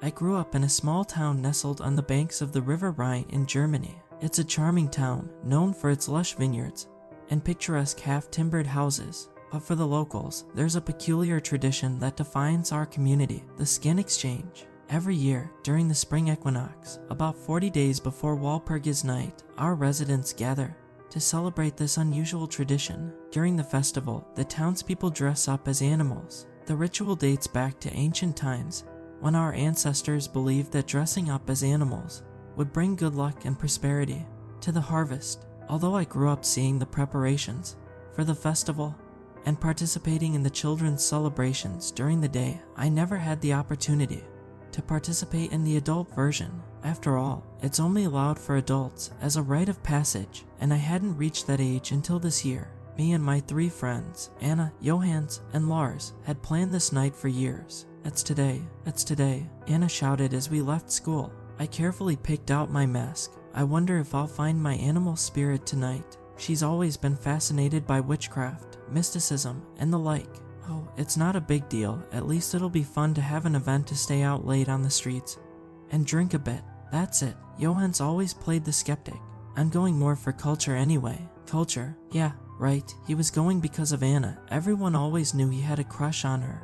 I grew up in a small town nestled on the banks of the River Rhine in Germany. It's a charming town, known for its lush vineyards and picturesque half-timbered houses. But for the locals, there's a peculiar tradition that defines our community, the skin exchange. Every year, during the spring equinox, about 40 days before Walpurgis Night, our residents gather to celebrate this unusual tradition. During the festival, the townspeople dress up as animals. The ritual dates back to ancient times, when our ancestors believed that dressing up as animals would bring good luck and prosperity to the harvest. Although I grew up seeing the preparations for the festival and participating in the children's celebrations during the day, I never had the opportunity to participate in the adult version. After all, it's only allowed for adults as a rite of passage, and I hadn't reached that age until this year. Me and my 3 friends, Anna, Johannes, and Lars, had planned this night for years. It's today, Anna shouted as we left school. I carefully picked out my mask. I wonder if I'll find my animal spirit tonight. She's always been fascinated by witchcraft, mysticism, and the like. Oh, it's not a big deal. At least it'll be fun to have an event to stay out late on the streets and drink a bit. That's it. Johannes always played the skeptic. I'm going more for culture anyway. Culture? Yeah, right. He was going because of Anna. Everyone always knew he had a crush on her.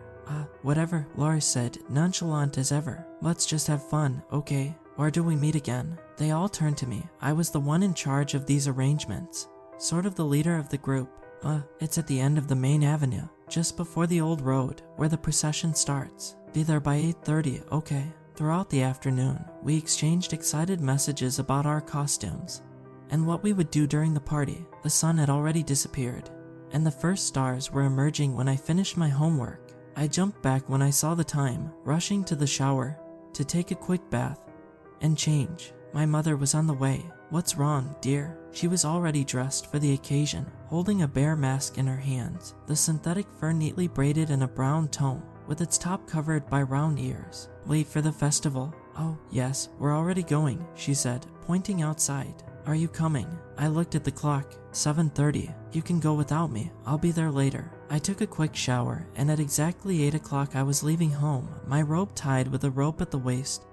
Whatever, Lars said, nonchalant as ever. Let's just have fun, okay? Or do we meet again? They all turned to me. I was the one in charge of these arrangements, sort of the leader of the group. It's at the end of the main avenue, just before the old road, where the procession starts. Be there by 8:30, okay? Throughout the afternoon, we exchanged excited messages about our costumes and what we would do during the party. The sun had already disappeared, and the first stars were emerging when I finished my homework. I jumped back when I saw the time, rushing to the shower to take a quick bath and change. My mother was on the way. What's wrong, dear? She was already dressed for the occasion, holding a bear mask in her hands, the synthetic fur neatly braided in a brown tone, with its top covered by round ears. Late for the festival? Oh, yes, we're already going, she said, pointing outside. Are you coming? I looked at the clock. 7:30. You can go without me. I'll be there later. I took a quick shower, and at exactly 8 o'clock I was leaving home, my robe tied with a rope at the waist,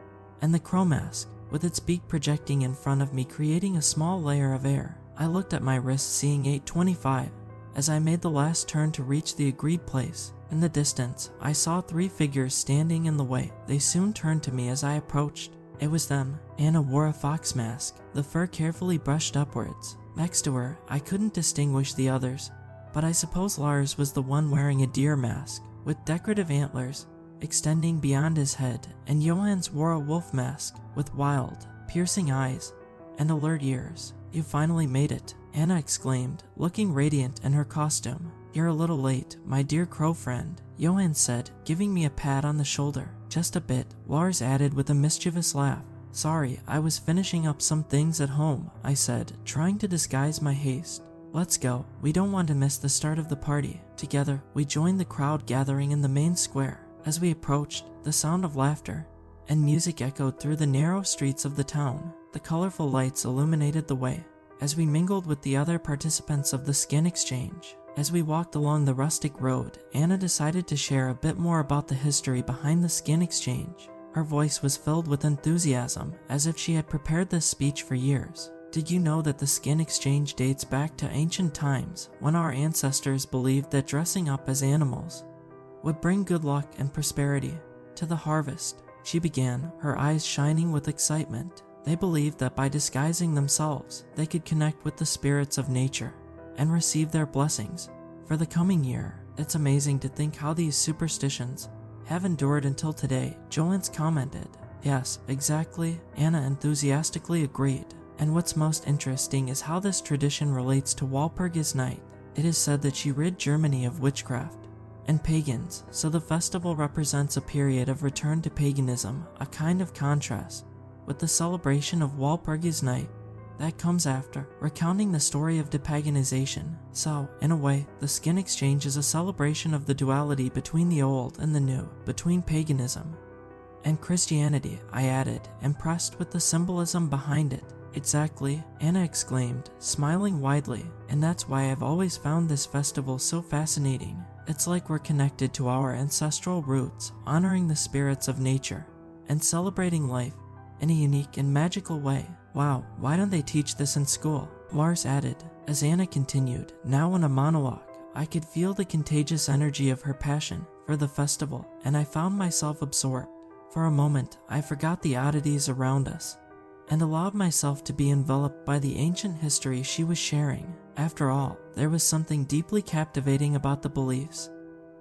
and the crow mask, with its beak projecting in front of me, creating a small layer of air. I looked at my wrist, seeing 8:25, as I made the last turn to reach the agreed place. In the distance, I saw 3 figures standing in the way. They soon turned to me as I approached. It was them. Anna wore a fox mask, the fur carefully brushed upwards. Next to her, I couldn't distinguish the others, but I suppose Lars was the one wearing a deer mask, with decorative antlers extending beyond his head, and Johannes wore a wolf mask with wild, piercing eyes and alert ears. You finally made it, Anna exclaimed, looking radiant in her costume. You're a little late, my dear crow friend, Johannes said, giving me a pat on the shoulder. Just a bit, Lars added with a mischievous laugh. Sorry, I was finishing up some things at home, I said, trying to disguise my haste. Let's go, we don't want to miss the start of the party. Together, we joined the crowd gathering in the main square. As we approached, the sound of laughter and music echoed through the narrow streets of the town. The colorful lights illuminated the way as we mingled with the other participants of the skin exchange. As we walked along the rustic road, Anna decided to share a bit more about the history behind the skin exchange. Her voice was filled with enthusiasm, as if she had prepared this speech for years. Did you know that the skin exchange dates back to ancient times, when our ancestors believed that dressing up as animals would bring good luck and prosperity to the harvest? She began, her eyes shining with excitement. They believed that by disguising themselves, they could connect with the spirits of nature and receive their blessings for the coming year. It's amazing to think how these superstitions have endured until today, Johannes commented. Yes, exactly, Anna enthusiastically agreed. And what's most interesting is how this tradition relates to Walpurgis Night. It is said that she rid Germany of witchcraft and pagans, so the festival represents a period of return to paganism, a kind of contrast with the celebration of Walpurgis Night that comes after, recounting the story of depaganization. So, in a way, the skin exchange is a celebration of the duality between the old and the new, between paganism and Christianity, I added, impressed with the symbolism behind it. Exactly, Anna exclaimed, smiling widely, and that's why I've always found this festival so fascinating. It's like we're connected to our ancestral roots, honoring the spirits of nature and celebrating life in a unique and magical way. Wow, why don't they teach this in school? Lars added, as Anna continued, now in a monologue. I could feel the contagious energy of her passion for the festival, and I found myself absorbed. For a moment, I forgot the oddities around us and allowed myself to be enveloped by the ancient history she was sharing. After all, there was something deeply captivating about the beliefs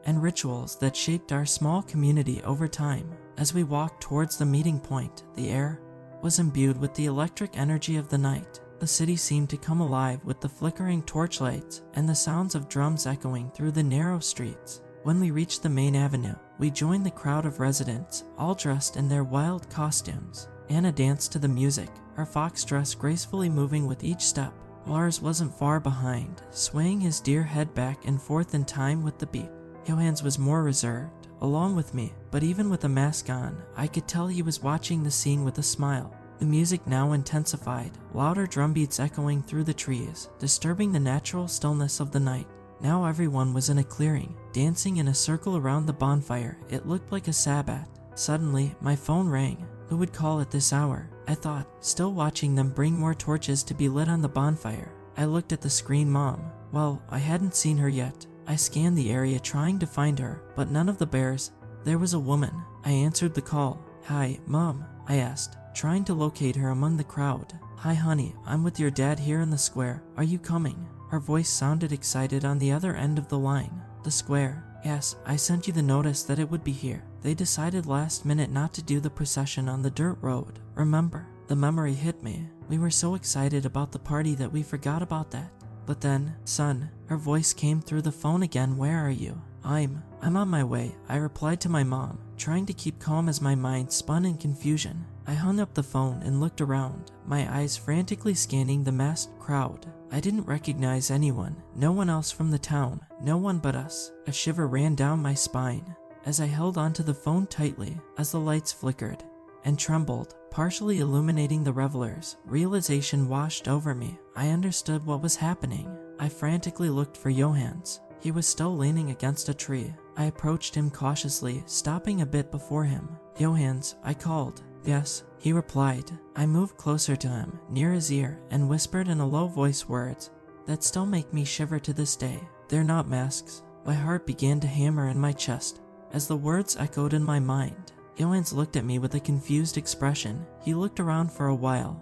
and rituals that shaped our small community over time. As we walked towards the meeting point, the air was imbued with the electric energy of the night. The city seemed to come alive with the flickering torchlights and the sounds of drums echoing through the narrow streets. When we reached the main avenue, we joined the crowd of residents, all dressed in their wild costumes. Anna danced to the music, her fox dress gracefully moving with each step. Lars wasn't far behind, swaying his deer head back and forth in time with the beat. Johannes was more reserved, along with me, but even with a mask on, I could tell he was watching the scene with a smile. The music now intensified, louder drum beats echoing through the trees, disturbing the natural stillness of the night. Now everyone was in a clearing, dancing in a circle around the bonfire. It looked like a Sabbath. Suddenly, my phone rang. Who would call at this hour? I thought, still watching them bring more torches to be lit on the bonfire. I looked at the screen. Mom. Well, I hadn't seen her yet. I scanned the area trying to find her, but none of the bears. There was a woman. I answered the call. Hi, Mom, I asked, trying to locate her among the crowd. Hi honey, I'm with your dad here in the square. Are you coming? Her voice sounded excited on the other end of the line. The square? Yes, I sent you the notice that it would be here. They decided last minute not to do the procession on the dirt road. Remember? The memory hit me. We were so excited about the party that we forgot about that. But then, son, her voice came through the phone again. Where are you? I'm on my way, I replied to my mom, trying to keep calm as my mind spun in confusion. I hung up the phone and looked around, my eyes frantically scanning the masked crowd. I didn't recognize anyone, no one else from the town, no one but us. A shiver ran down my spine as I held onto the phone tightly. As the lights flickered and trembled, partially illuminating the revelers, realization washed over me. I understood what was happening. I frantically looked for Johannes. He was still leaning against a tree. I approached him cautiously, stopping a bit before him. Johannes, I called. Yes, he replied. I moved closer to him, near his ear, and whispered in a low voice words that still make me shiver to this day. They're not masks. My heart began to hammer in my chest as the words echoed in my mind. Johannes looked at me with a confused expression. He looked around for a while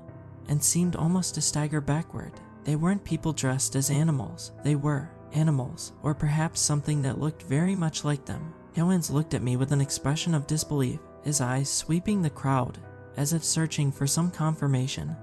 and seemed almost to stagger backward. They weren't people dressed as animals. They were animals, or perhaps something that looked very much like them. Johannes looked at me with an expression of disbelief, his eyes sweeping the crowd as if searching for some confirmation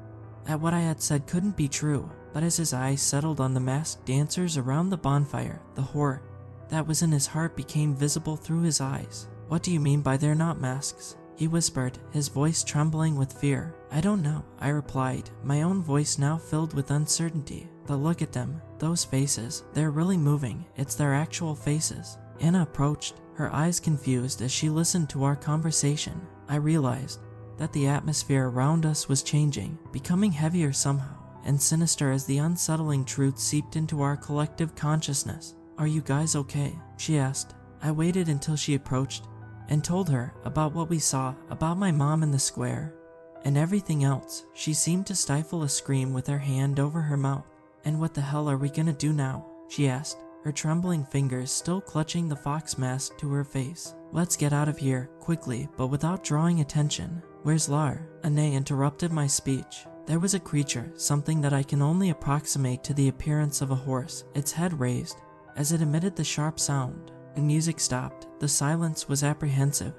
that what I had said couldn't be true. But as his eyes settled on the masked dancers around the bonfire, the horror that was in his heart became visible through his eyes. What do you mean by they're not masks? He whispered, his voice trembling with fear. I don't know, I replied, my own voice now filled with uncertainty. But look at them, those faces, they're really moving, it's their actual faces. Anna approached, her eyes confused as she listened to our conversation. I realized that the atmosphere around us was changing, becoming heavier somehow, and sinister as the unsettling truth seeped into our collective consciousness. Are you guys okay? She asked. I waited until she approached and told her about what we saw, about my mom in the square, and everything else. She seemed to stifle a scream with her hand over her mouth. And what the hell are we gonna do now? She asked, her trembling fingers still clutching the fox mask to her face. Let's get out of here, quickly, but without drawing attention. Where's Lar? A neigh interrupted my speech. There was a creature, something that I can only approximate to the appearance of a horse, its head raised as it emitted the sharp sound. The music stopped. The silence was apprehensive.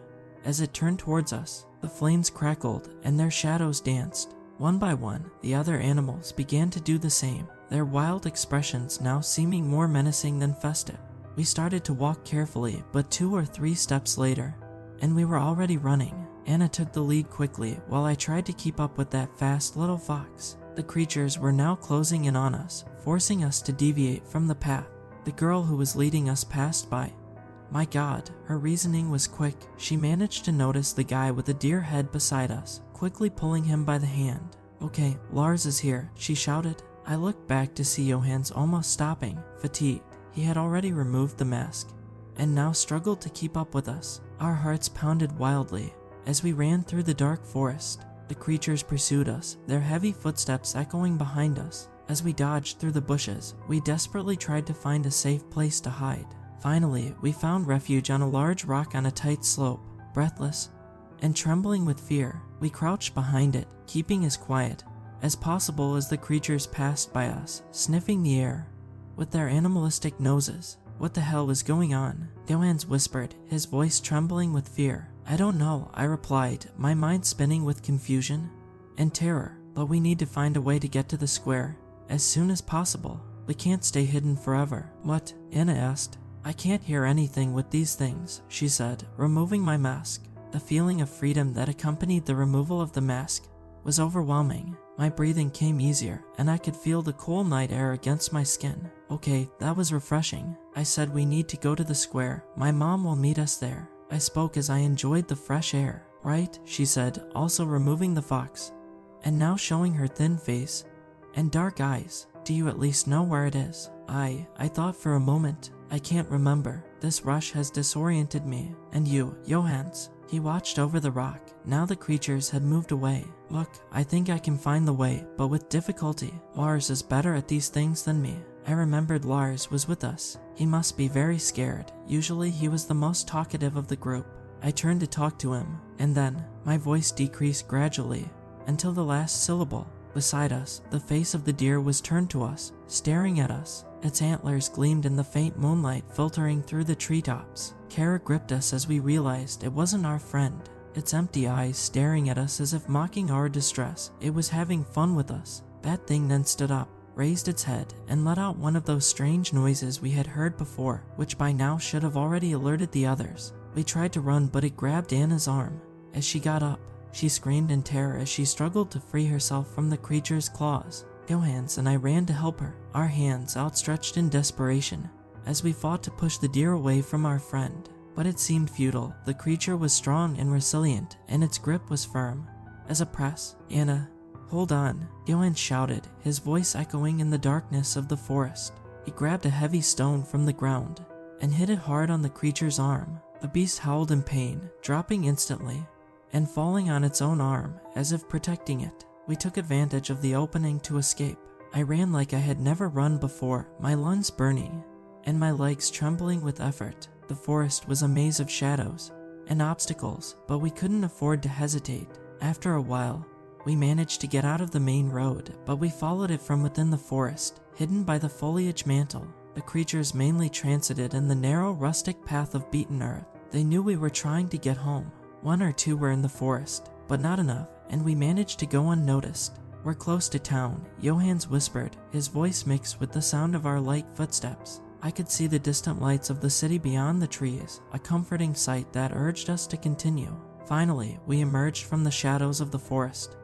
As it turned towards us, the flames crackled and their shadows danced. One by one, the other animals began to do the same, their wild expressions now seeming more menacing than festive. We started to walk carefully, but 2 or 3 steps later, and we were already running. Anna took the lead quickly while I tried to keep up with that fast little fox. The creatures were now closing in on us, forcing us to deviate from the path. The girl who was leading us passed by. My God, her reasoning was quick. She managed to notice the guy with the deer head beside us, quickly pulling him by the hand. Okay, Lars is here, she shouted. I looked back to see Johannes almost stopping, fatigued. He had already removed the mask, and now struggled to keep up with us. Our hearts pounded wildly As we ran through the dark forest, the creatures pursued us, their heavy footsteps echoing behind us. As we dodged through the bushes, we desperately tried to find a safe place to hide. Finally, we found refuge on a large rock on a tight slope. Breathless and trembling with fear, we crouched behind it, keeping as quiet as possible as the creatures passed by us, sniffing the air with their animalistic noses. What the hell was going on? Johannes whispered, his voice trembling with fear. I don't know, I replied, my mind spinning with confusion and terror, but we need to find a way to get to the square as soon as possible. We can't stay hidden forever. What? Anna asked. I can't hear anything with these things, she said, removing my mask. The feeling of freedom that accompanied the removal of the mask was overwhelming. My breathing came easier, and I could feel the cool night air against my skin. Okay, that was refreshing. I said we need to go to the square. My mom will meet us there. I spoke as I enjoyed the fresh air. Right, she said, also removing the fox, and now showing her thin face and dark eyes. Do you at least know where it is? I thought for a moment. I can't remember. This rush has disoriented me. And you, Johannes? He watched over the rock. Now the creatures had moved away. Look, I think I can find the way, but with difficulty. Lars is better at these things than me. I remembered Lars was with us. He must be very scared. Usually he was the most talkative of the group. I turned to talk to him, and then my voice decreased gradually until the last syllable. Beside us, the face of the deer was turned to us, staring at us. Its antlers gleamed in the faint moonlight filtering through the treetops. Kara gripped us as we realized it wasn't our friend. Its empty eyes staring at us as if mocking our distress. It was having fun with us. That thing then stood up, raised its head, and let out one of those strange noises we had heard before, which by now should have already alerted the others. We tried to run, but it grabbed Anna's arm. As she got up, she screamed in terror as she struggled to free herself from the creature's claws. Johannes and I ran to help her, our hands outstretched in desperation, as we fought to push the deer away from our friend. But it seemed futile. The creature was strong and resilient, and its grip was firm as a press. Anna, hold on, Johannes shouted, his voice echoing in the darkness of the forest. He grabbed a heavy stone from the ground and hit it hard on the creature's arm. The beast howled in pain, dropping instantly and falling on its own arm as if protecting it. We took advantage of the opening to escape. I ran like I had never run before, my lungs burning and my legs trembling with effort. The forest was a maze of shadows and obstacles, but we couldn't afford to hesitate. After a while, we managed to get out of the main road, but we followed it from within the forest, hidden by the foliage mantle. The creatures mainly transited in the narrow, rustic path of beaten earth. They knew we were trying to get home. One or two were in the forest, but not enough, and we managed to go unnoticed. We're close to town, Johannes whispered, his voice mixed with the sound of our light footsteps. I could see the distant lights of the city beyond the trees, a comforting sight that urged us to continue. Finally, we emerged from the shadows of the forest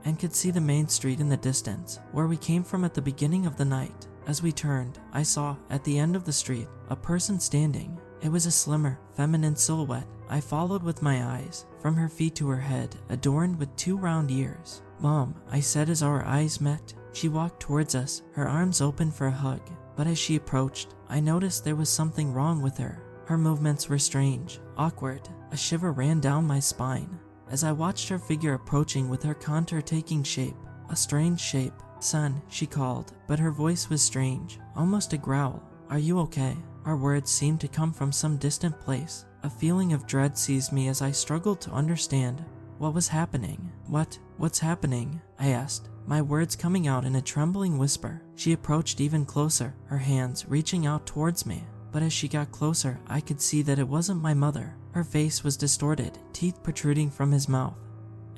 and could see the main street in the distance, where we came from at the beginning of the night. As we turned, I saw, at the end of the street, a person standing. It was a slimmer, feminine silhouette. I followed with my eyes, from her feet to her head, adorned with 2 round ears. Mom, I said as our eyes met. She walked towards us, her arms open for a hug. But as she approached, I noticed there was something wrong with her. Her movements were strange, awkward. A shiver ran down my spine as I watched her figure approaching with her contour taking shape. A strange shape. Son, she called, but her voice was strange, almost a growl. Are you okay? Our words seemed to come from some distant place. A feeling of dread seized me as I struggled to understand what was happening. What's happening? I asked, my words coming out in a trembling whisper. She approached even closer, her hands reaching out towards me. But as she got closer, I could see that it wasn't my mother. Her face was distorted, teeth protruding from his mouth,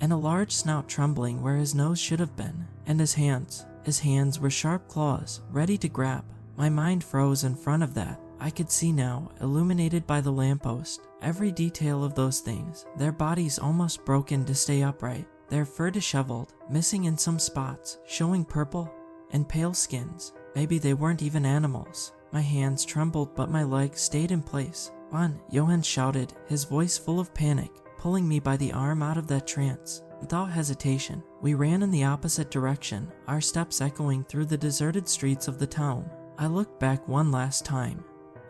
and a large snout trembling where his nose should have been. And his hands were sharp claws, ready to grab. My mind froze in front of that. I could see now, illuminated by the lamppost, every detail of those things. Their bodies almost broken to stay upright, their fur disheveled, missing in some spots, showing purple and pale skins. Maybe they weren't even animals. My hands trembled, but my legs stayed in place. Run, Johannes shouted, his voice full of panic, pulling me by the arm out of that trance. Without hesitation, we ran in the opposite direction, our steps echoing through the deserted streets of the town. I looked back one last time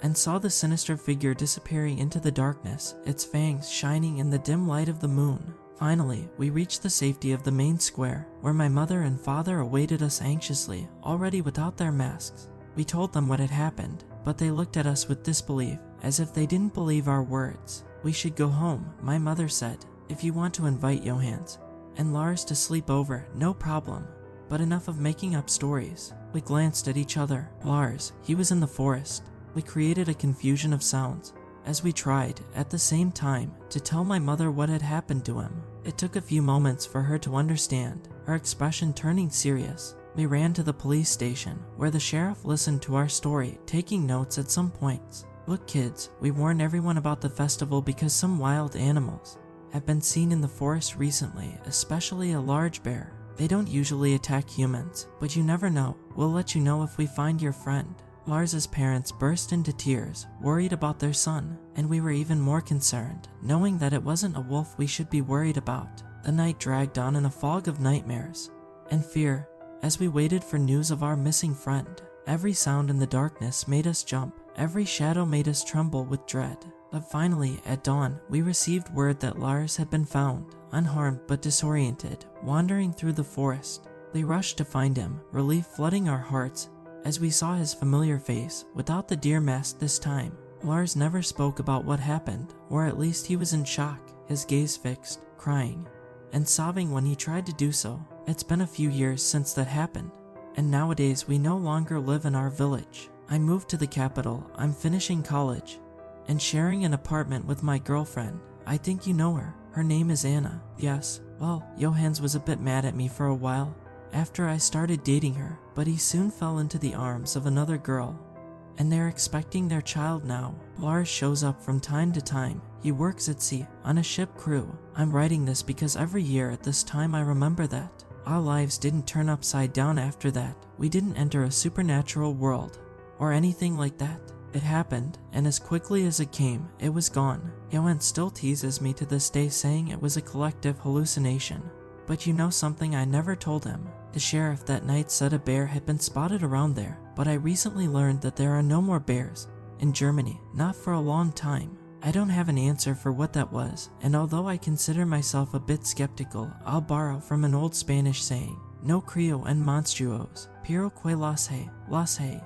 and saw the sinister figure disappearing into the darkness, its fangs shining in the dim light of the moon. Finally, we reached the safety of the main square, where my mother and father awaited us anxiously, already without their masks. We told them what had happened, but they looked at us with disbelief, as if they didn't believe our words. We should go home, my mother said. If you want to invite Johannes and Lars to sleep over, no problem. But enough of making up stories. We glanced at each other. Lars, he was in the forest. We created a confusion of sounds, as we tried, at the same time, to tell my mother what had happened to him. It took a few moments for her to understand, her expression turning serious. We ran to the police station, where the sheriff listened to our story, taking notes at some points. Look kids, we warn everyone about the festival because some wild animals have been seen in the forest recently, especially a large bear. They don't usually attack humans, but you never know. We'll let you know if we find your friend. Lars's parents burst into tears, worried about their son, and we were even more concerned, knowing that it wasn't a wolf we should be worried about. The night dragged on in a fog of nightmares and fear as we waited for news of our missing friend. Every sound in the darkness made us jump. Every shadow made us tremble with dread. But finally, at dawn, we received word that Lars had been found, unharmed but disoriented, wandering through the forest. We rushed to find him, relief flooding our hearts as we saw his familiar face, without the deer mask this time. Lars never spoke about what happened, or at least he was in shock, his gaze fixed, crying, and sobbing when he tried to do so. It's been a few years since that happened, and nowadays we no longer live in our village. I moved to the capital, I'm finishing college, and sharing an apartment with my girlfriend. I think you know her. Her name is Anna. Yes, well, Johannes was a bit mad at me for a while after I started dating her, but he soon fell into the arms of another girl, and they're expecting their child now. Lars shows up from time to time. He works at sea, on a ship crew. I'm writing this because every year at this time I remember that. Our lives didn't turn upside down after that. We didn't enter a supernatural world, or anything like that. It happened, and as quickly as it came, it was gone. Johannes still teases me to this day saying it was a collective hallucination. But you know something I never told him? The sheriff that night said a bear had been spotted around there, but I recently learned that there are no more bears in Germany, not for a long time. I don't have an answer for what that was, and although I consider myself a bit skeptical, I'll borrow from an old Spanish saying, no creo en monstruos, pero que las hay.